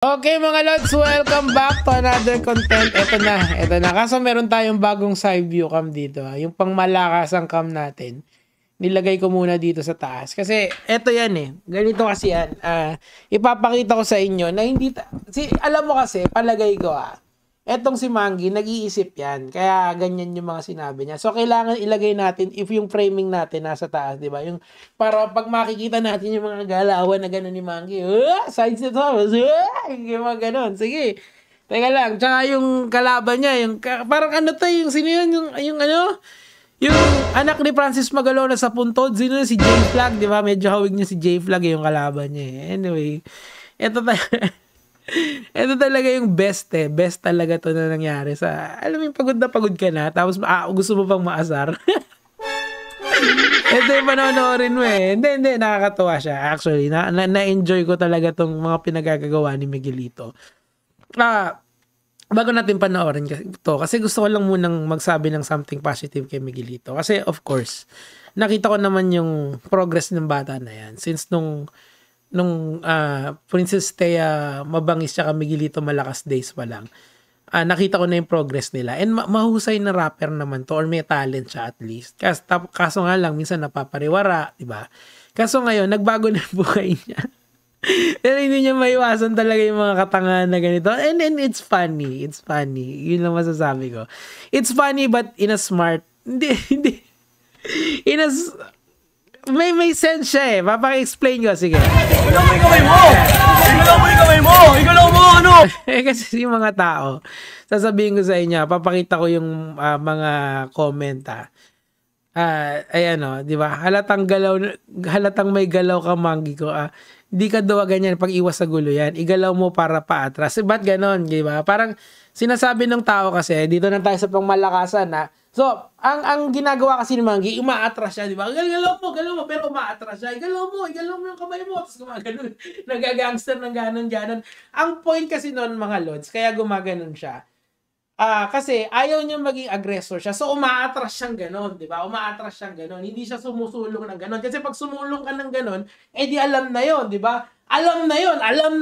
Okay mga lods, welcome back to another content. Ito na. Kaso meron tayong bagong side view cam dito. Yung pang malakas ang cam natin. Nilagay ko muna dito sa taas. Kasi eto yan eh. Ganito kasi yan. Ipapakita ko sa inyo na hindi... alam mo kasi, palagay ko etong si Mangi, nag-iisip yan. Kaya ganyan yung mga sinabi niya. So, kailangan ilagay natin if yung framing natin nasa taas, di ba? Yung, para pag makikita natin yung mga galawan na gano'n ni Mangi, sides nito, yung mga gano'n. Sige. Teka lang. Tsaka yung kalaban niya, yung, parang ano to, yung sino yun? Yung ano? Yung anak ni Francis Magalona sa puntod, sino yun? Si J Flag, di ba? Medyo hawig niya si J Flag, yung kalaban niya. Anyway, ito talaga yung best eh. Best talaga to na nangyari sa... Alam mo yung pagod na pagod ka na, tapos gusto mo pang maasar. Ito yung panonoorin mo eh. Hindi, nakakatuwa siya. Actually, na-enjoy ko talaga tong mga pinagagagawa ni Miguelito. Bago natin panoorin to, kasi gusto ko lang munang magsabi ng something positive kay Miguelito. Kasi of course, nakita ko naman yung progress ng bata na yan. Since nung Princess Thea Mabangis tsaka Miguelito Malakas days pa lang, nakita ko na yung progress nila. And mahusay na rapper naman to, or may talent siya at least. Kaso nga lang, minsan napapariwara, diba? Kaso ngayon, nagbago na yung buhay niya. Pero hindi niya maiwasan talaga yung mga katangahan na ganito. And then it's funny. It's funny. Yun lang masasabi ko. It's funny but in a smart... Hindi. In a... May sense siya eh. Papaka-explain ko. Sige. Igalaw mo yung kamay mo! Igalaw mo! Ano? Kasi yung mga tao, sasabihin ko sa inyo, papakita ko yung mga comment di ba? Halatang may galaw ka, Mangi ko. Di ka daw ganyan pag iwas sa gulo yan. Igalaw mo para paatras. Ba't ganon? Di ba? Parang sinasabi ng tao kasi, dito na tayo sa pangmalakasan So, ang ginagawa kasi ni Mangi, umaatras siya, di ba? Galaw mo, pero umaatras siya. Igalaw mo yung kamay mo. Tapos gumaganon. Nagagangster ng ganon. Ang point kasi noon, mga lods, kaya gumaganon siya. Kasi ayaw niya maging aggressor siya. So, umaatras siyang ganon, di ba? Umaatras siyang ganon. Hindi siya sumusulong ng ganon. Kasi pag sumulong ka ng ganon, di alam na yon, di ba? Alam na yon. Alam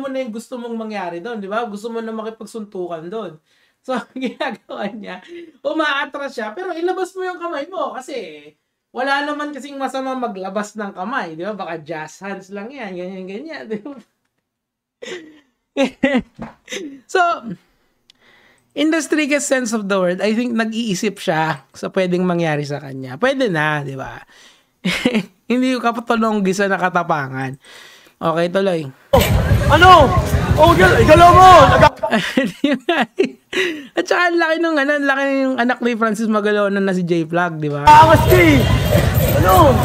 mo na yung gusto mong mangyari doon, di ba? Gusto mo na makipagsuntukan doon. So, ginagawa niya, umaatras siya, pero ilabas mo yung kamay mo kasi wala naman kasing masama maglabas ng kamay, di ba? Baka jazz hands lang yan, ganyan, di ba? So, in the strictest sense of the word, I think nag-iisip siya sa pwedeng mangyari sa kanya. Pwede na, di ba? Hindi yung kapatulong gisa na katapangan. Okay, tuloy. Ano? Igalaw mo! At saka ang laki nung anak ni Francis Magalona na si J Flag, di ba? Angas ka eh! Ano?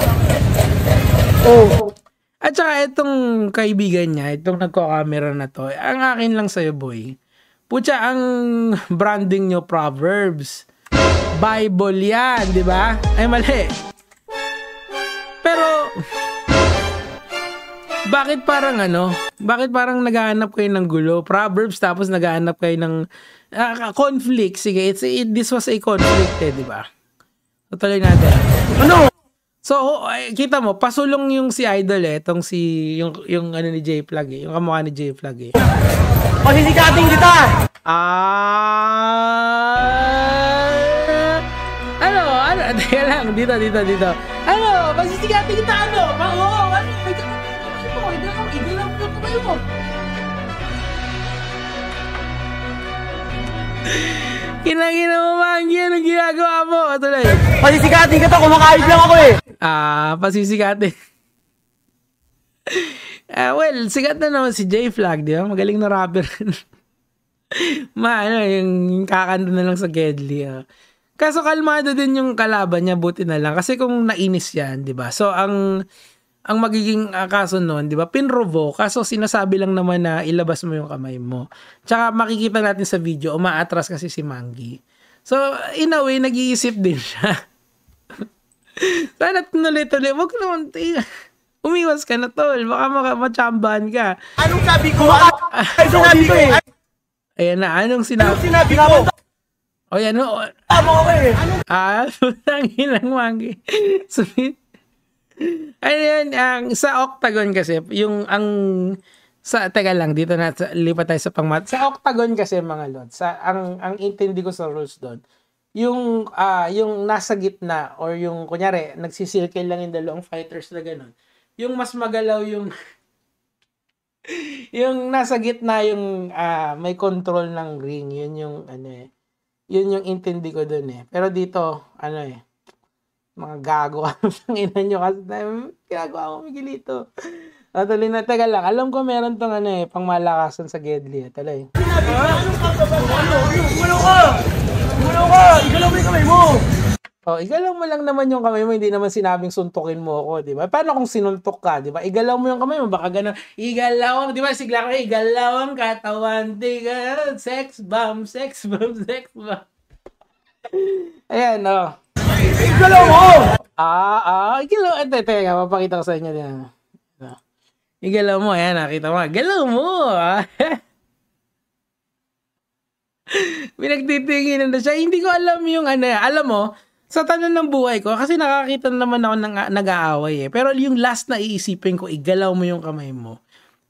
At saka itong kaibigan niya, itong nagko-camera na to, ang akin lang sa'yo, boy. Putya, ang branding nyo, Proverbs. Bible yan, di ba? Ay, mali. Pero... Bakit parang naghahanap kayo ng gulo? Proverbs, tapos naghahanap kayo ng conflict. Sige, this was a conflict di ba? So, tuloy natin. Ano? So, kita mo, pasulong yung si Idol itong yung ano ni J Flag yung kamukha ni J Flag Pasisikating kita! Ano? Teka lang, dito. Ano? Pasisikating kita, ano? Igalaw mo yung kamay mo. Kinagina mo, Mangi. Anong ginagawa mo? Tuloy. Pasisikating kita, kumakain lang ako eh. Pasisikating. Well, sikat na naman si J Flag, di ba? Magaling na rapper. Yung kakanta na lang sa Gedli. Kaso kalmado din yung kalaban niya, buti na lang. Kasi kung nainis yan, di ba? So, ang magiging kaso noon, di ba, pinrovo, kaso sinasabi lang naman na ilabas mo yung kamay mo. Tsaka makikita natin sa video, umaatras kasi si Mangi. So, in a way, nag-iisip din siya. Sana tuloy-tuloy, wag naman, umiwas ka na, tol. Baka machambahan ka. Anong sabi ko? Sinabi ko eh. Ayan na, anong sinabi? Anong sinabi ko? O yan, no? Tama ko eh. Ang ilang Mangi. Sumit. Ayun, sa Octagon kasi, ang Teka lang, dito na, lipat tayo sa pangmat. Sa octagon kasi mga lods, ang intindi ko sa rules doon, yung nasa gitna, or yung, kunyari, nagsisircle lang yung dalawang fighters na gano'n, yung mas magalaw yung, yung nasa gitna yung may control ng ring, yun yung, yun yung intindi ko doon eh. Pero dito, mga gago ka ng ina nyo kasi ginagawa mo Miguelito. Tuloy na, teka lang. Alam ko meron tong pangmalakasan sa Gedli. Tuloy. Gumalaw ka! Igalaw mo yung kamay mo! Oh, igalaw mo lang naman yung kamay mo. Hindi naman sinabing suntukin mo ako, di ba? Paano kung sinuntok ka, di ba? Igalaw mo yung kamay mo. Baka ganun. Igalaw, di ba? Sigla ka, igalaw ang katawan. Diga, sex bomb, sex bomb, sex bomb. Ayan, oh. Igalaw mo! Igalaw. Teka, mapakita ko sa inyo din. Igalaw mo, ayan, nakita mo. Galaw mo! Pinagtitinginan na siya. Hindi ko alam yung alam mo, sa tanan ng buhay ko, kasi nakakita naman ako ng nag-aaway eh. Pero yung last na iisipin ko, igalaw mo yung kamay mo.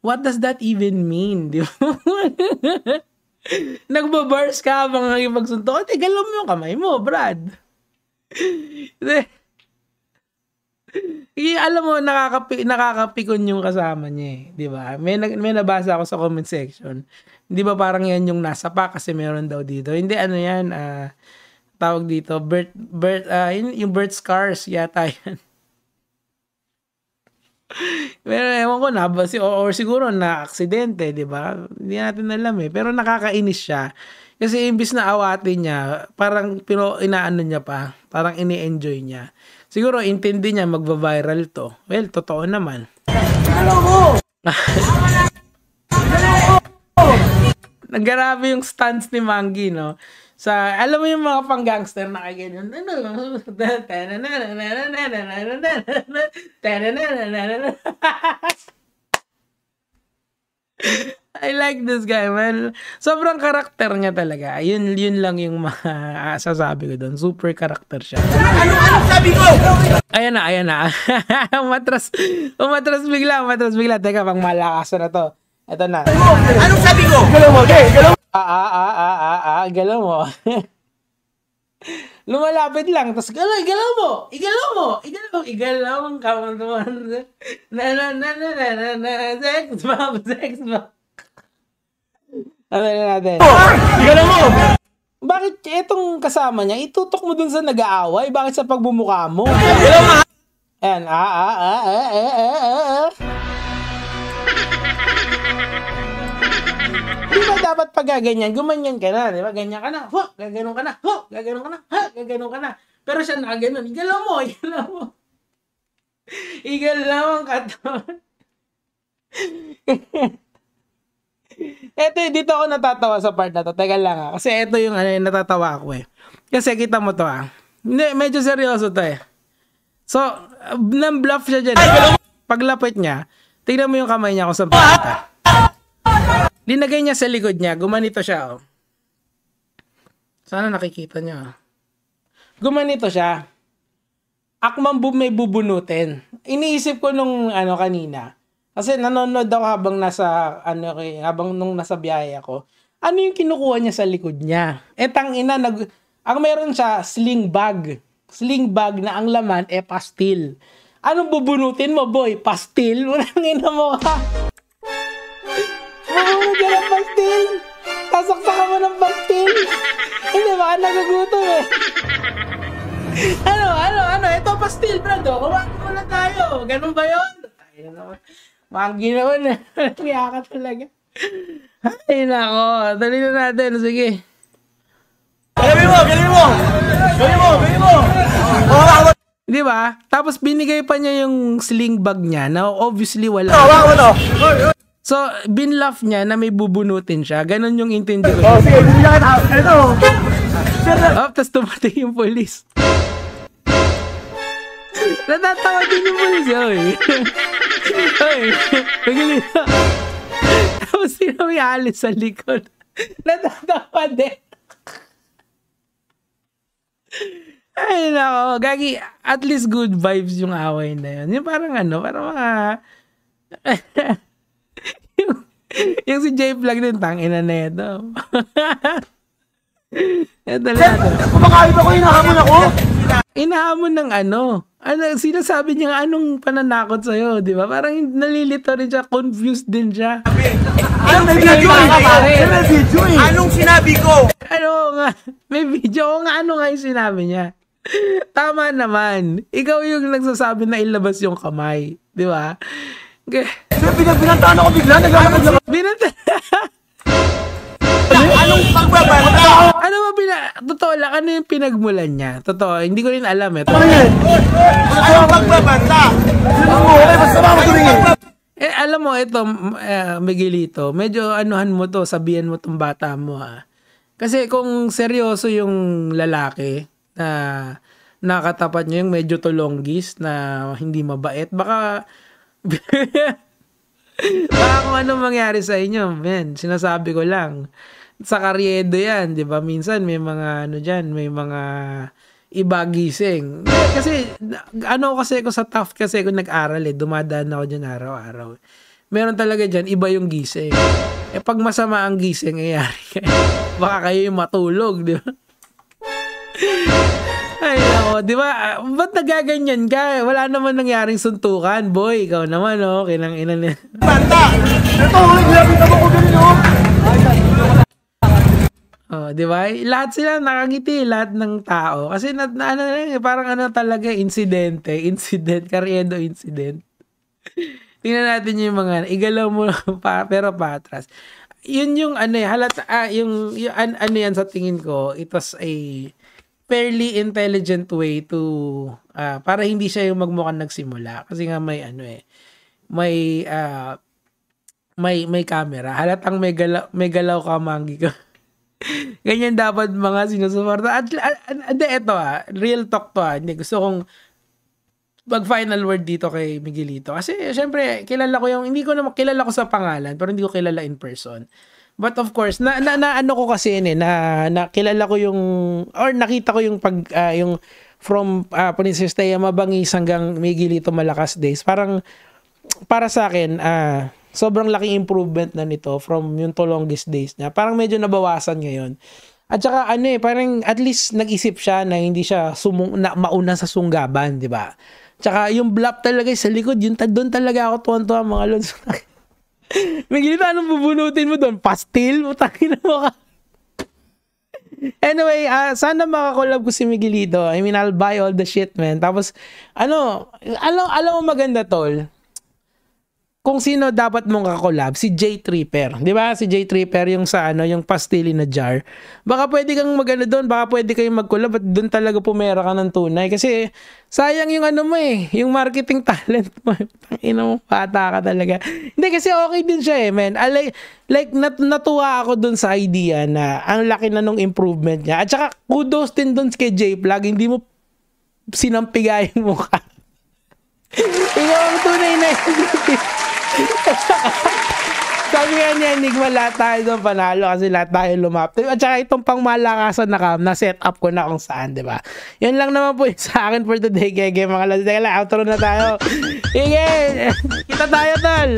What does that even mean? Di ba? Nagbabars ka habang nakipagsuntok. Igalaw mo yung kamay mo, Brad. Alam mo, nakakapikon yung kasama niya eh. Di ba? May nabasa ako sa comment section. Di ba parang yan yung nasa pa kasi meron daw dito. Hindi, yan, tawag dito, yung birth scars yata yan. Pero ewan ko na, or siguro na aksidente, di ba? Hindi natin alam eh. Pero nakakainis siya. Kasi imbis na awatin niya, parang inaano niya pa, parang ini-enjoy niya. Siguro intindi niya magva-viral to. Well, totoo naman. Naggrabe yung stunts ni Mangi, no? Alam mo yung mga pang-gangster na kaya ganyan. I like this guy, man. Sobrang karakter niya talaga. Yun lang yung sasabi ko doon. Super karakter siya. Ano sabi ko? Ayan na. umatras bigla. Teka, pang malakasan na to. Ito na. Anong sabi ko? Galaw mo, galaw mo. Galaw mo. Lumalapit lang, tapos igalaw mo, ang kamang tuman. Sex bomb. Ano na natin? Igalaw mo! Bakit itong kasama niya, itutok mo dun sa nag-aaway? Bakit sa pagbumuka mo? Galaw mo! Ayan, Di ba dapat pag gaganyan, gumanyan ka na, di ba? Ganyan ka na, gaganon ka na, gaganon ka na. Pero siya nakaganon, igalaw mo. Igalaw ang katawan. Dito ako natatawa sa part na to. Teka lang kasi ito yung natatawa ako eh. Kasi kita mo to Hindi, medyo seryoso to eh. So, nang-bluff siya dyan. Paglapit niya, tignan mo yung kamay niya kung saan papunta. Linagay niya sa likod niya, gumanito siya Sana nakikita niya Gumanito siya. Akmang may bubunutin. Iniisip ko nung kanina. Kasi nanonood ako habang nung nasa biyahe ako. Ano yung kinukuha niya sa likod niya? Tangina, ang meron siya, sling bag. Sling bag na ang laman, pastil. Anong bubunutin mo, boy? Pastil? Walang ina mo ka. Mabunod yan ang pastil. Sasaksakan mo ng pastil. Hindi, baka nagagutom eh. Ano? Ito pastil, brado. Kumain mo na tayo. Ganun ba yun? Tayo naman. Mangi naman. Kaya ka talaga. Ay, nako. Dali na natin. Sige. Galawin mo! Di ba? Tapos binigay pa niya yung sling bag niya na obviously wala. So, binlaugh niya na may bubunutin siya. Ganon yung intindi ko. Sige, bigyan ka. Ito. Tapos tumating yung polis. Natatawa din yung polis. Oy, Miguelito. Tapos sino may alis sa likod. Natatawa din. Ay, nako. Gagi, at least good vibes yung away na yun. Yung parang parang mga... Yung si J Vlog din, tangina na ito. Ito lang. Kumakain ako, hinahamon ako. Inahamon ng ano? Ano, sinasabi niya anong pananakot sa'yo, di ba? Parang nalilito rin siya, confused din siya. Anong sinabi ko? May video eh. Anong sinabi ko? Ano nga, may video ko nga, ano nga yung sinabi niya? Tama naman. Ikaw yung nagsasabi na ilabas yung kamay, di ba? Binantaan ako bigla, naglalakad lang. Anong pagbabanta? Ano ba totoo lang, ano yung pinagmulan niya? Totoo, hindi ko rin alam eh. Anong pagbabanta? Okay, basta ba ako tumingin? Alam mo, ito, Miguelito, medyo anuhan mo to, sabihan mo tong bata mo ha. Kasi kung seryoso yung lalaki na nakatapat niya yung medyo tulonggis na hindi mabait, baka kung ano mangyari sa inyo, men, sinasabi ko lang. Sa karyedo yan, di ba? Minsan may mga ano dyan, may mga iba gising. Kasi, kasi ako sa Taft kasi ako nag-aral dumadaan ako dyan araw-araw. Meron talaga dyan, iba yung gising. Pag masama ang gising, baka kayo yung matulog, di ba? Ay, ako, di ba? Ba't nagaganyan ka? Wala naman nangyaring suntukan, boy. Ikaw naman, kinang ina niya. Banta! Ito, nilapit ako ko ganun, Di ba? Lahat sila nakangiti, lahat ng tao. Kasi parang talaga, incident, karyedo incident. Tingnan natin yung mga, igalaw mo pero patras. Yun yung halata, yung yan sa tingin ko, it was a fairly intelligent way to, para hindi siya yung magmukhang nagsimula. Kasi nga may may camera. Halatang may galaw ka, Manggi ko. Ganyan dapat mga sinusuporta. At eto real talk to hindi gusto kong mag-final word dito kay Miguelito. Kasi syempre, hindi ko naman kilala ko sa pangalan, pero hindi ko kilala in person. But of course, ano ko kasi kilala ko yung, or nakita ko yung yung from Princess Taya Mabangis hanggang Miguelito Malakas Days. Parang, para sa akin, sobrang laking improvement na nito from yung longest days niya. Parang medyo nabawasan ngayon. At saka parang at least nag-isip siya na hindi siya mauna sa sunggaban, di ba? Tsaka yung bluff talaga sa likod, doon talaga ako tuwan-tuwa mga lons. Miguelito, anong bubunutin mo doon? Pastil? Utangin mo ka. Anyway, sana makakolab ko si Miguelito. I mean, I'll buy all the shit, man. Tapos, alam mo maganda, tol? Kung sino dapat mong kakolab, si J Tripper. Di ba? Si J Tripper yung sa yung pastili na jar. Baka pwede kang doon, baka pwede kayong mag-collab at doon talaga pumera ka ng tunay. Kasi sayang yung mo yung marketing talent mo. Tangina mo, bata ka talaga. Hindi, kasi okay din siya man. Natuwa ako doon sa idea na ang laki na nung improvement niya. At saka kudos din doon kay J Plug, hindi mo sinampigayin mo ka. Ikaw ang tunay na sabi nga niya, Enigma, lahat tayo doon panalo kasi lahat tayo lumapit. At saka itong pangmalakasan na cam, na-set up ko na kung saan, diba? Yan lang naman po sa akin for today, Gege. Mga lads, outro na tayo. Sige, kita tayo, tol.